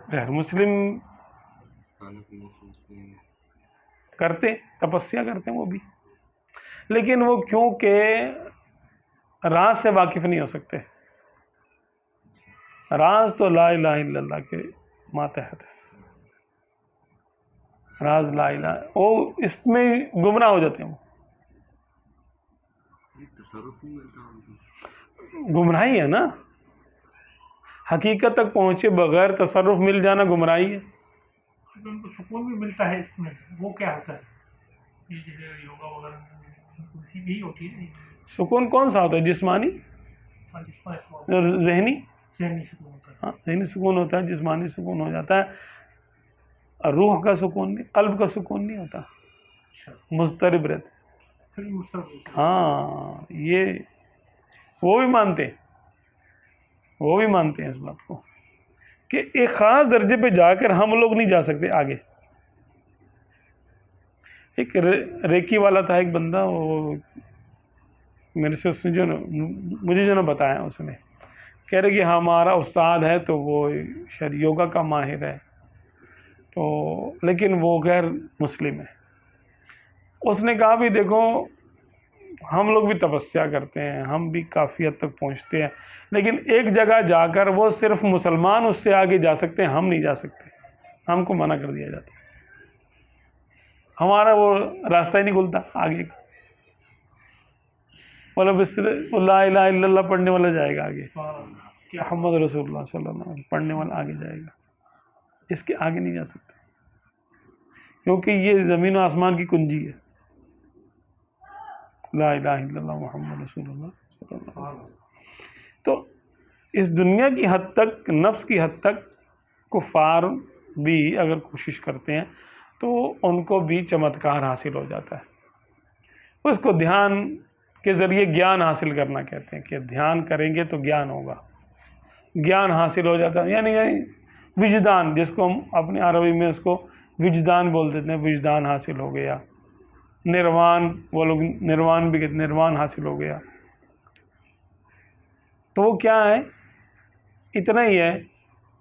غیر مسلم کرتے تپسیا کرتے ہیں وہ بھی، لیکن وہ کیونکہ راز سے واقف نہیں ہو سکتے. راز تو لا الہ الا اللہ کے ماتحت ہے. راز لا الہ، وہ اس میں گمراہ ہو جاتے ہیں. وہ گمراہی ہے نا، حقیقت تک پہنچے بغیر تصرف مل جانا گمراہی ہے. ان کو سکون بھی ملتا ہے اس میں، وہ کیا ہوتا ہے؟ یہ جو ہے یوگا وغیرہ میں یہی ہوتی ہے. سکون کون سا ہوتا ہے؟ جسمانی، ذہنی؟ ذہنی سکون ہوتا ہے. ہاں ذہنی سکون ہوتا ہے، جسمانی سکون ہو جاتا ہے، روح کا سکون نہیں، قلب کا سکون نہیں ہوتا، مضطرب رہتے. ہاں یہ وہ بھی مانتے ہیں، وہ بھی مانتے ہیں اس بات کو کہ ایک خاص درجے پہ جا کر ہم لوگ نہیں جا سکتے آگے. ایک ریکی والا تھا ایک بندہ، وہ میرے سے اس نے مجھے جو بتایا، اس نے کہہ رہے کہ ہمارا استاد ہے تو وہ شاید یوگا کا ماہر ہے، تو لیکن وہ غیر مسلم ہے. اس نے کہا بھی دیکھو ہم لوگ بھی تپسیا کرتے ہیں، ہم بھی کافی حد تک پہنچتے ہیں، لیکن ایک جگہ جا کر وہ صرف مسلمان اس سے آگے جا سکتے ہیں، ہم نہیں جا سکتے، ہم کو منع کر دیا جاتا ہے، ہمارا وہ راستہ ہی نہیں کھلتا آگے کا. مطلب اس لا الہ الا اللہ پڑھنے والا جائے گا آگے، محمد رسول اللہ صلی اللہ علیہ وسلم پڑھنے والا آگے جائے گا، اس کے آگے نہیں جا سکتا، کیونکہ یہ زمین و آسمان کی کنجی ہے، لا الہ الا اللہ محمد رسول اللہ صلی اللہ علیہ وسلم. تو اس دنیا کی حد تک، نفس کی حد تک کفار بھی اگر کوشش کرتے ہیں تو ان کو بھی چمتکار حاصل ہو جاتا ہے. اس کو دھیان کے ذریعے گیان حاصل کرنا کہتے ہیں، کہ دھیان کریں گے تو گیان ہوگا، گیان حاصل ہو جاتا ہے. یعنی وجدان، جس کو ہم اپنی عربی میں اس کو وجدان بول دیتے ہیں، وجدان حاصل ہو گیا. نروان، وہ لوگ نروان بھی کہتے ہیں، نروان حاصل ہو گیا. تو وہ کیا ہے؟ اتنا ہی ہے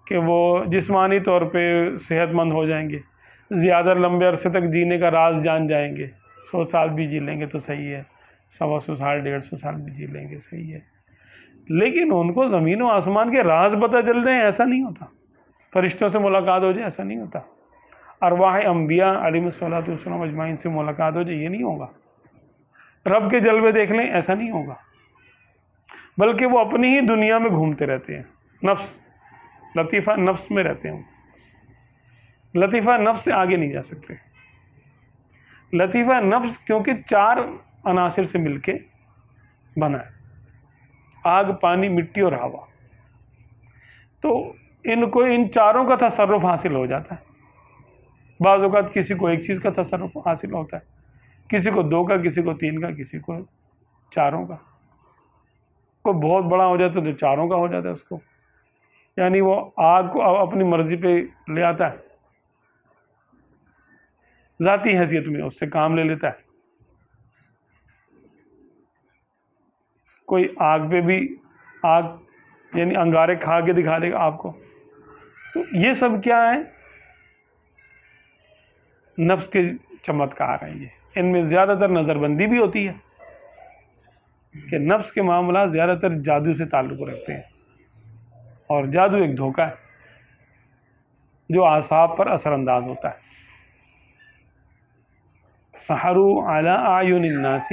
کہ وہ جسمانی طور پہ صحت مند ہو جائیں گے، زیادہ لمبے عرصے تک جینے کا راز جان جائیں گے. 100 سال بھی جی لیں گے تو صحیح ہے، 125 سال 150 سال بھی جی لیں گے صحیح ہے. لیکن ان کو زمین و آسمان کے راز پتہ چل رہے ہیں، ایسا نہیں ہوتا. فرشتوں سے ملاقات ہو جائے، ایسا نہیں ہوتا. ارواح انبیاء علیہ الصلوۃ والسلام اجمعین سے ملاقات ہو جائے، یہ نہیں ہوگا. رب کے جلوے دیکھ لیں، ایسا نہیں ہوگا. بلکہ وہ اپنی ہی دنیا میں گھومتے رہتے ہیں، نفس، لطیفہ نفس میں رہتے ہیں. لطیفہ نفس سے آگے نہیں جا سکتے. لطیفہ نفس کیونکہ 4 عناصر سے مل کے بنا ہے، آگ، پانی، مٹی اور ہوا. تو ان کو ان چاروں کا تصرف حاصل ہو جاتا ہے. بعض اوقات کسی کو ایک چیز کا تصرف حاصل ہوتا ہے، کسی کو 2 کا، کسی کو 3 کا، کسی کو 4 کا. کوئی بہت بڑا ہو جاتا ہے تو 4 کا ہو جاتا ہے اس کو. یعنی وہ آگ کو اپنی مرضی پہ لے آتا ہے، ذاتی حیثیت میں اس سے کام لے لیتا ہے. کوئی آگ پہ بھی آگ یعنی انگارے کھا کے دکھا دے گا آپ کو. تو یہ سب کیا ہے؟ نفس کے چمتکار ہیں. یہ ان میں زیادہ تر نظر بندی بھی ہوتی ہے، کہ نفس کے معاملات زیادہ تر جادو سے تعلق رکھتے ہیں، اور جادو ایک دھوکہ ہے جو اعصاب پر اثر انداز ہوتا ہے. سحروا علی اعین الناس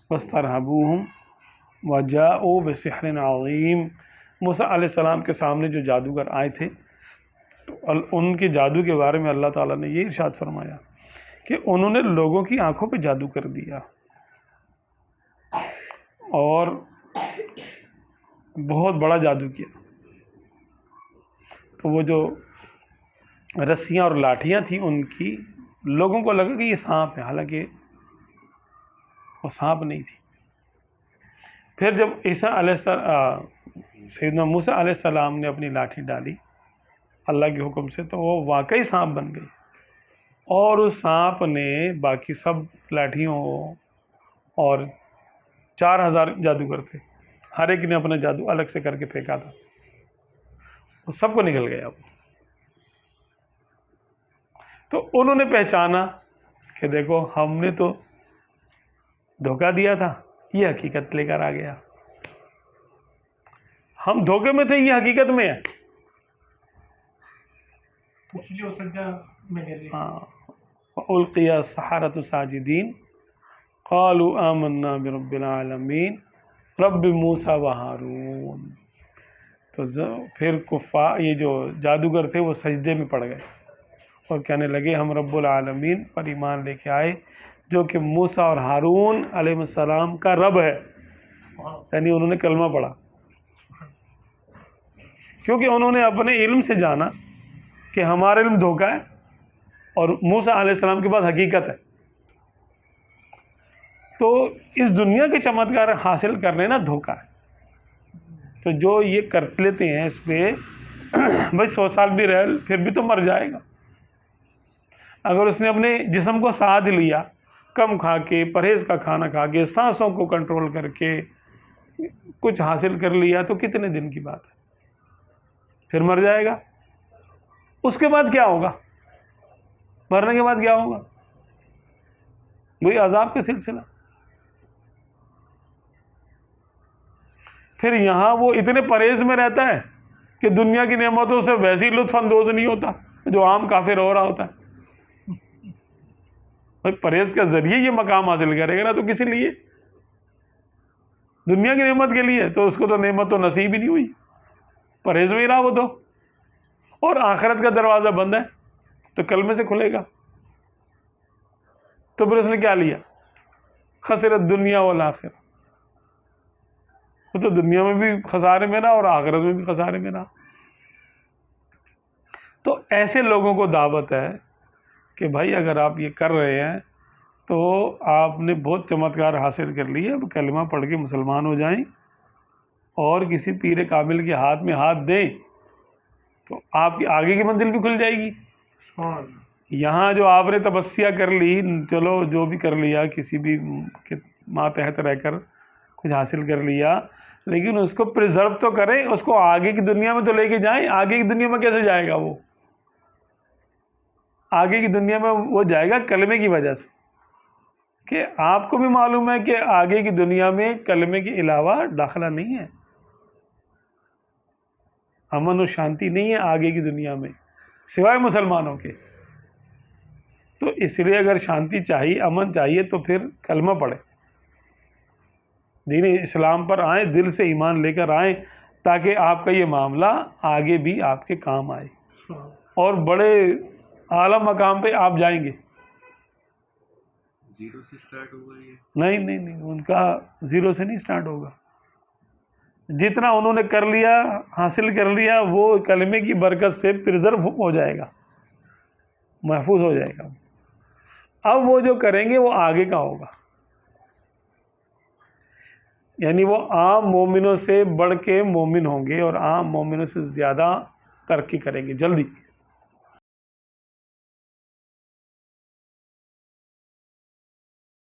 واسترهبوهم وجاءوا بسحر عظیم. موسیٰ علیہ السلام کے سامنے جو جادوگر آئے تھے، تو ان کے جادو کے بارے میں اللہ تعالیٰ نے یہ ارشاد فرمایا کہ انہوں نے لوگوں کی آنکھوں پہ جادو کر دیا، اور بہت بڑا جادو کیا. تو وہ جو رسیاں اور لاٹھیاں تھیں ان کی، لوگوں کو لگا کہ یہ سانپ ہے، حالانکہ وہ سانپ نہیں تھی. پھر جب سیدنا موسیٰ علیہ السلام نے اپنی لاٹھی ڈالی اللہ کے حکم سے، تو وہ واقعی سانپ بن گئی. اور اس سانپ نے باقی سب لاٹھیوں اور 4000 جادوگر تھے، ہر ایک نے اپنا جادو الگ سے کر کے پھینکا تھا، وہ سب کو نکل گیا. تو انہوں نے پہچانا کہ دیکھو ہم نے تو دھوکہ دیا تھا، یہ حقیقت لے کر آ گیا، ہم دھوکے میں تھے، یہ حقیقت میں ہے. اس لیے وہ سجدہ میں گر گئے. ہاں، القی السحرۃ ساجدین قالوا آمنا برب العالمین رب موسیٰ و ہارون. تو پھر یہ جو جادوگر تھے وہ سجدے میں پڑ گئے اور کہنے لگے ہم رب العالمین پر ایمان لے کے آئے جو کہ موسیٰ اور ہارون علیہ السلام کا رب ہے. یعنی انہوں نے کلمہ پڑھا کیونکہ انہوں نے اپنے علم سے جانا کہ ہمارا علم دھوکہ ہے اور موسیٰ علیہ السلام کے پاس حقیقت ہے. تو اس دنیا کے چمتکار حاصل کرنے نا دھوکہ ہے. تو جو یہ کر لیتے ہیں اس پہ بھائی 100 سال بھی رہ پھر بھی تو مر جائے گا. اگر اس نے اپنے جسم کو ساتھ لیا، کم کھا کے، پرہیز کا کھانا کھا کے، سانسوں کو کنٹرول کر کے کچھ حاصل کر لیا تو کتنے دن کی بات ہے، پھر مر جائے گا. اس کے بعد کیا ہوگا؟ مرنے کے بعد کیا ہوگا؟ وہی عذاب کا سلسلہ. پھر یہاں وہ اتنے پرہیز میں رہتا ہے کہ دنیا کی نعمتوں سے ویسے ہی لطف اندوز نہیں ہوتا جو عام کافر ہو رہا ہوتا ہے. بھائی پرہیز کے ذریعے یہ مقام حاصل کرے گا نا تو کسی لیے دنیا کی نعمت کے لیے تو اس کو تو نعمت تو نصیب ہی نہیں ہوئی، پرہیز میں ہی رہا وہ تو. اور آخرت کا دروازہ بند ہے تو کلمے سے کھلے گا. تو پھر اس نے کیا لیا؟ خسرت دنیا والآخرہ. وہ تو دنیا میں بھی خسارے میں رہا اور آخرت میں بھی خسارے میں رہا. تو ایسے لوگوں کو دعوت ہے کہ بھائی اگر آپ یہ کر رہے ہیں تو آپ نے بہت چمتکار حاصل کر لی ہے، اب کلمہ پڑھ کے مسلمان ہو جائیں اور کسی پیر کامل کے ہاتھ میں ہاتھ دیں تو آپ کی آگے کی منزل بھی کھل جائے گی. یہاں جو آپ نے تپسیا کر لی، چلو جو بھی کر لیا، کسی بھی ماتحت رہ کر کچھ حاصل کر لیا، لیکن اس کو پریزرو تو کریں، اس کو آگے کی دنیا میں تو لے کے جائیں. آگے کی دنیا میں کیسے جائے گا وہ؟ آگے کی دنیا میں وہ جائے گا کلمے کی وجہ سے، کہ آپ کو بھی معلوم ہے کہ آگے کی دنیا میں کلمے کے علاوہ داخلہ نہیں ہے، امن و شانتی نہیں ہے آگے کی دنیا میں سوائے مسلمانوں کے. تو اس لیے اگر شانتی چاہیے، امن چاہیے تو پھر کلمہ پڑھیں، دین اسلام پر آئیں، دل سے ایمان لے کر آئیں تاکہ آپ کا یہ معاملہ آگے بھی آپ کے کام آئے اور بڑے اعلیٰ مقام پہ آپ جائیں گے. زیرو سے سٹارٹ ہوگا یہ؟ نہیں، ان کا زیرو سے نہیں سٹارٹ ہوگا. جتنا انہوں نے کر لیا، حاصل کر لیا، وہ کلمے کی برکت سے پرزرو ہو جائے گا، محفوظ ہو جائے گا. اب وہ جو کریں گے وہ آگے کا ہوگا، یعنی وہ عام مومنوں سے بڑھ کے مومن ہوں گے اور عام مومنوں سے زیادہ ترقی کریں گے جلدی.